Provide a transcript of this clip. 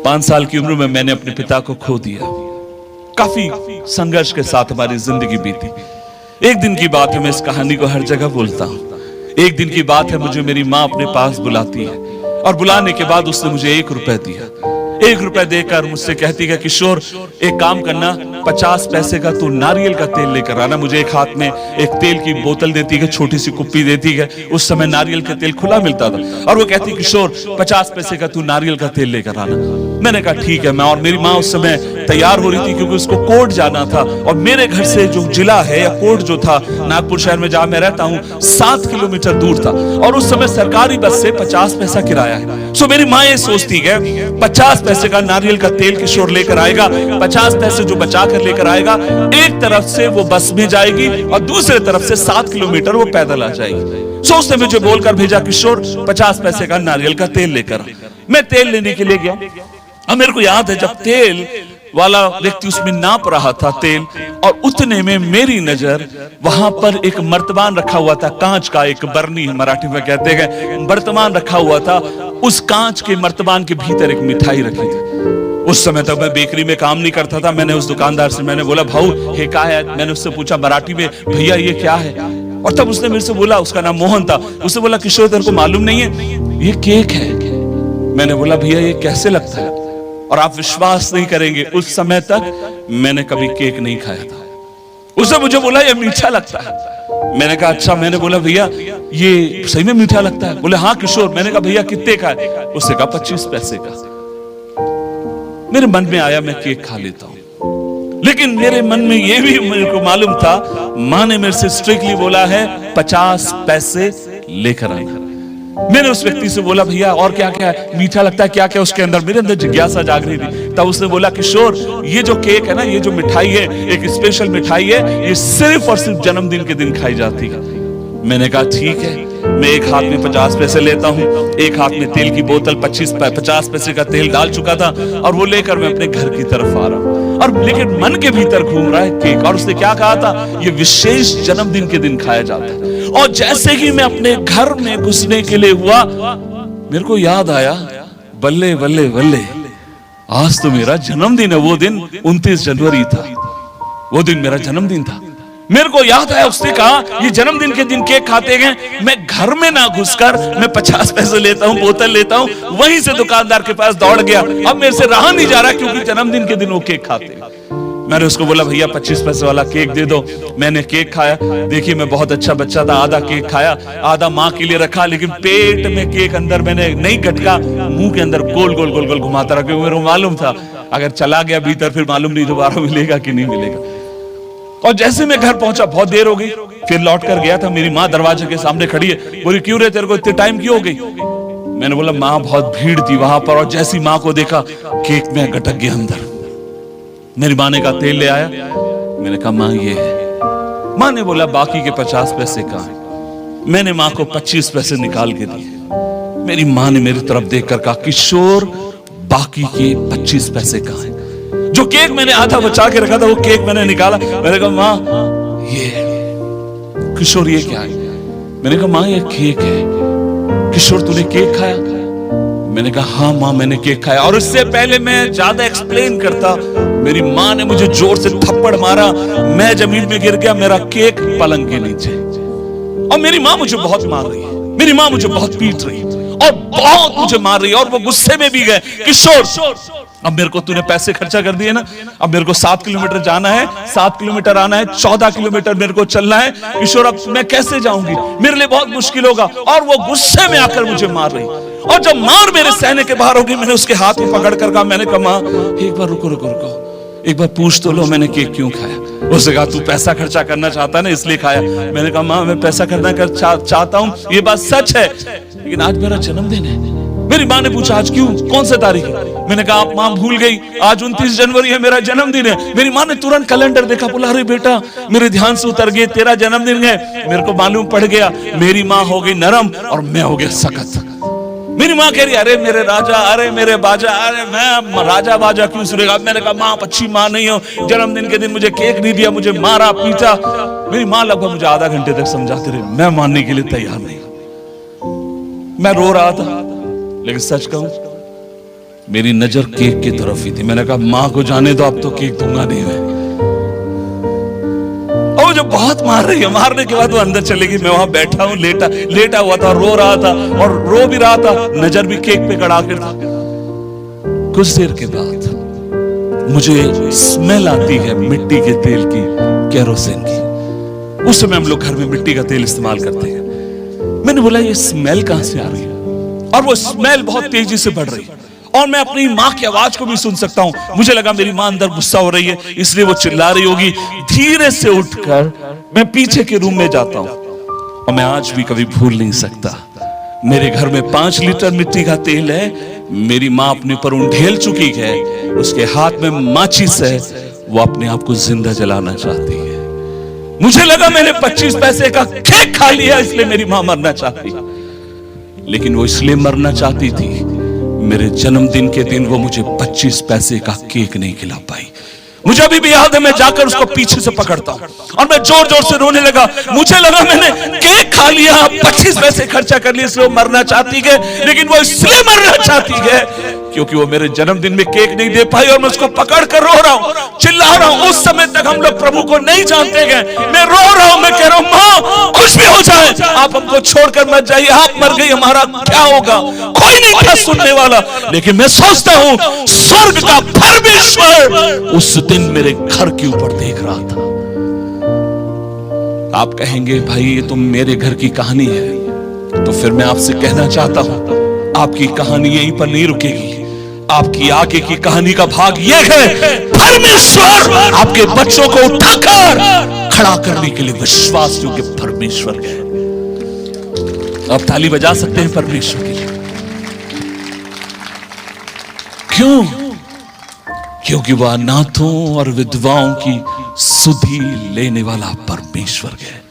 5 साल की उम्र में मैंने अपने पिता को खो दिया। काफी संघर्ष के साथ हमारी जिंदगी बीती। एक दिन की बात है, मैं इस कहानी को हर जगह बोलता हूँ। एक दिन की बात है, मुझे मेरी माँ अपने पास बुलाती है और बुलाने के बाद उसने मुझे 1 रुपए दिया। 1 रुपए देकर मुझसे कहती है, किशोर एक काम करना, 50 पैसे का तू नारियल का तेल लेकर आना। मुझे एक हाथ में एक तेल की बोतल देती है, छोटी सी कुप्पी देती है। उस समय नारियल का तेल खुला मिलता था और वो कहती, किशोर 50 पैसे का तू नारियल का तेल लेकर आना। मैंने कहा ठीक है। मैं और मेरी माँ उस समय तैयार हो रही थी क्योंकि उसको कोर्ट जाना था और मेरे घर से जो जिला है या कोर्ट जो था नागपुर शहर में जहां मैं रहता हूं 7 किलोमीटर दूर था और उस समय सरकारी बस से 50 पैसा किराया है। सो मेरी माँ ये सोचती है 50 पैसे का नारियल का तेल किशोर लेकर आएगा, 50 पैसे जो बचा कर लेकर आएगा, एक तरफ से वो बस में जाएगी और दूसरे तरफ से 7 किलोमीटर वो पैदल आ जाएगी। सो उसने मुझे बोलकर भेजा, किशोर 50 पैसे का नारियल का तेल लेकर। मैं तेल लेने के लिए गया और मेरे को याद है जब तेल वाला व्यक्ति उसमें नाप रहा था तेल, और उतने में मेरी नजर वहां पर एक मर्तबान रखा हुआ था, कांच का, एक बरनी मराठी में कहते हैं, बर्तमान रखा हुआ था। उस कांच के मर्तबान के भीतर एक मिठाई रखी थी। उस समय तक मैं बेकरी में काम नहीं करता था। मैंने उस दुकानदार से मैंने बोला, भाऊ ये क्या है? मैंने उससे पूछा मराठी में, भैया ये क्या है? और तब उसने मेरे से बोला, उसका नाम मोहन था, उसने बोला, किशोर तेरे को मालूम नहीं है ये केक है। मैंने बोला, भैया ये कैसे लगता है? और आप विश्वास नहीं करेंगे, उस समय तक मैंने कभी केक नहीं खाया था। उसने मुझे बोला ये मीठा लगता है। मैंने कहा अच्छा। मैंने बोला, भैया ये सही में मीठा लगता है? बोले हाँ किशोर। मैंने कहा भैया कितने का है? उसने कहा 25 पैसे का। मेरे मन में आया मैं केक खा लेता हूं, लेकिन मेरे मन में ये भी मेरे को मालूम था, मां ने मेरे से स्ट्रिक्टली बोला है 50 पैसे लेकर आना। मैंने उस व्यक्ति से बोला, भैया और क्या क्या है? मीठा लगता है, क्या क्या उसके अंदर? मेरे अंदर जिज्ञासा जाग रही थी। तब उसने बोला, किशोर ये जो केक है ना, ये जो मिठाई है, एक स्पेशल मिठाई है, ये सिर्फ और सिर्फ जन्मदिन के दिन खाई जाती है। मैंने कहा ठीक है। मैं एक हाथ में 50 पैसे लेता हूं, एक हाथ में तेल की बोतल 50 पैसे का तेल डाल चुका था और वो लेकर मैं अपने घर की तरफ आ रहा हूं। और लेकिन मन के भीतर घूम रहा है केक। और उसने क्या कहा था? ये विशेष जन्मदिन के दिन खाया जाता है। और जैसे ही मैं अपने घर में घुसने के लिए हुआ, मेरे को याद आया, बल्ले बल्ले बल्ले, आज तो मेरा जन्मदिन है। वो दिन 29 जनवरी था, वो दिन मेरा जन्मदिन था। मेरे को याद आया, उसने कहा ये जन्मदिन के दिन केक खाते हैं। मैं घर में ना घुसकर मैं 50 पैसे लेता हूं, बोतल लेता हूं, वहीं से दुकानदार के पास दौड़ गया। अब मेरे से रहा नहीं जा रहा क्योंकि जन्मदिन के दिन वो केक खाते हैं। मैंने उसको बोला, भैया 25 पैसे वाला केक दे दो। मैंने केक खाया। देखिए मैं बहुत अच्छा बच्चा था, आधा केक खाया, आधा माँ के लिए रखा, लेकिन पेट में केक अंदर मैंने नहीं गटका, मुंह के अंदर गोल गोल गोल गोल घुमाता रहा, क्योंकि मेरे को मालूम था अगर चला गया भीतर फिर मालूम नहीं दोबारा मिलेगा कि नहीं मिलेगा। और जैसे मैं घर पहुंचा, बहुत देर हो गई, फिर लौट कर गया था, मेरी माँ दरवाजे के सामने खड़ी है, बोली क्यों रे तेरे को इतने टाइम क्यों हो गई? मैंने बोला माँ बहुत भीड़ थी वहां पर, और जैसी माँ को देखा केक में गटक गया अंदर। मेरी माँ ने कहा तेल ले आया? मैंने कहा माँ ये है। माँ ने बोला बाकी के 50 पैसे कहाँ है? मैंने माँ को 25 पैसे निकाल के दिए। मेरी माँ ने मेरी तरफ देखकर कहा, किशोर बाकी के 25 पैसे कहाँ है? जो केक मैंने आधा बचा के रखा था वो केक मैंने निकाला। मैंने कहा माँ ये। किशोर ये क्या है? मैंने कहा माँ ये केक है। किशोर तूने केक खाया? मैंने कहा हाँ माँ मैंने केक खाया। और इससे पहले मैं ज्यादा एक्सप्लेन करता, मेरी माँ ने मुझे जोर से थप्पड़ मारा, मैं जमीन में गिर गया, मेरा केक पलंग के नीचे। और मेरी माँ मुझे बहुत मार रही है, मेरी माँ मुझे बहुत पीट रही है और बहुत मुझे मार रही है। और वो गुस्से में भी गए, किशोर अब मेरे को तूने पैसे खर्चा कर दिए ना, अब मेरे को 7 किलोमीटर जाना है, 7 किलोमीटर आना है, 14 किलोमीटर मेरे को चलना है। किशोर अब मैं कैसे जाऊंगी? मेरे लिए बहुत मुश्किल होगा। और वो गुस्से में आकर मुझे मार रही, और जब मार मेरे सहने के बाहर होगी, मैंने उसके हाथ में पकड़ कर कहा, मैंने कहा माँ एक बार रुको रुको रुको, एक बार पूछ तो लो मैंने केक क्यों खाया? उसने कहा तू पैसा खर्चा करना चाहता ना इसलिए खाया। मैंने कहा माँ मैं पैसा खर्चा चाहता हूँ, ये बात सच है, लेकिन आज मेरा जन्मदिन है। मेरी माँ ने पूछा आज क्यों, कौन सी तारीख है? मैंने कहा आप माँ भूल गई, आज 29 जनवरी है, मेरा जन्मदिन है। मेरी माँ ने तुरंत कैलेंडर देखा, बोला अरे बेटा मेरे ध्यान से उतर गए, तेरा जन्मदिन है। मेरे को मालूम पड़ गया, मेरी माँ हो गई नरम और मैं हो गया सख्त। मेरी माँ कह रही अरे मेरे राजा, अरे मेरे बाजा, अरे मैं राजा बाजा क्यों सुनेगा? मैंने कहा माँ अच्छी माँ नहीं हो, जन्मदिन के दिन मुझे केक नहीं दिया, मुझे मारा पीटा। मेरी माँ लगभग मुझे आधा घंटे तक समझाते रहे, मैं मानने के लिए तैयार नहीं। मैं रो रहा था, लेकिन सच कहूं मेरी नजर केक की तरफ ही थी। मैंने कहा माँ को जाने दो, अब तो केक दूंगा नहीं मैं। और वो जो बहुत मार रही है, मारने के बाद वो अंदर चलेगी। मैं वहां बैठा हूं, लेटा हुआ था, रो रहा था और रो भी रहा था, नजर भी केक पे गड़ा कर था। कुछ देर के बाद मुझे स्मेल आती है मिट्टी के तेल की, केरोसिन की। उस समय हम लोग घर में मिट्टी का तेल इस्तेमाल करते हैं। मैंने बोला ये स्मेल कहां से आ रही है, और वो स्मेल बहुत तेजी से बढ़ रही है और मैं अपनी माँ की आवाज को भी सुन सकता हूं। मुझे लगा मेरी माँ अंदर गुस्सा हो रही है, इसलिए वो चिल्ला रही होगी। धीरे से उठकर मैं पीछे के रूम में जाता हूं और मैं आज भी कभी भूल नहीं सकता। मेरे घर में 5 लीटर मिट्टी का तेल है। मेरी माँ अपने पर उंडेल चुकी है, उसके हाथ में माचिस है, वो अपने आप को जिंदा जलाना चाहती है। मुझे लगा मैंने 25 पैसे का केक खा लिया, इसलिए मेरी माँ मरना चाहती, लेकिन वो इसलिए मरना चाहती थी, मेरे जन्मदिन के दिन वो मुझे 25 पैसे का केक नहीं खिला पाई। मुझे अभी भी याद है, मैं जाकर उसको पीछे से पकड़ता हूं और मैं जोर जोर से रोने लगा। मुझे लगा मैंने केक खा लिया, 25 पैसे खर्चा कर लिए, इसलिए वो मरना चाहती है, लेकिन वो इसलिए मरना चाहती है क्योंकि वो मेरे जन्मदिन में केक नहीं दे पाई और मैं उसको पकड़ कर रो रहा हूं, चिल्ला रहा हूं। उस समय तक हम लोग प्रभु को नहीं जानते गए। मैं रो रहा हूं, मैं कह रहा हूं मां कुछ भी हो जाए, आप हमको छोड़कर मत जाइए, आप मर गई, हमारा क्या होगा। कोई नहीं था सुनने वाला, लेकिन मैं सोचता हूं स्वर्ग का परमेश्वर उस दिन मेरे घर के ऊपर देख रहा था। आप कहेंगे भाई ये तो मेरे घर की कहानी है, तो फिर मैं आपसे कहना चाहता हूं आपकी कहानी यहीं पर नहीं रुकेगी। आपकी आगे की कहानी का भाग यह है, परमेश्वर आपके बच्चों को उठाकर खड़ा करने के लिए विश्वास योग्य परमेश्वर है। आप ताली बजा सकते हैं परमेश्वर के लिए। क्यों? क्योंकि वह अनाथों और विधवाओं की सुधि लेने वाला परमेश्वर है।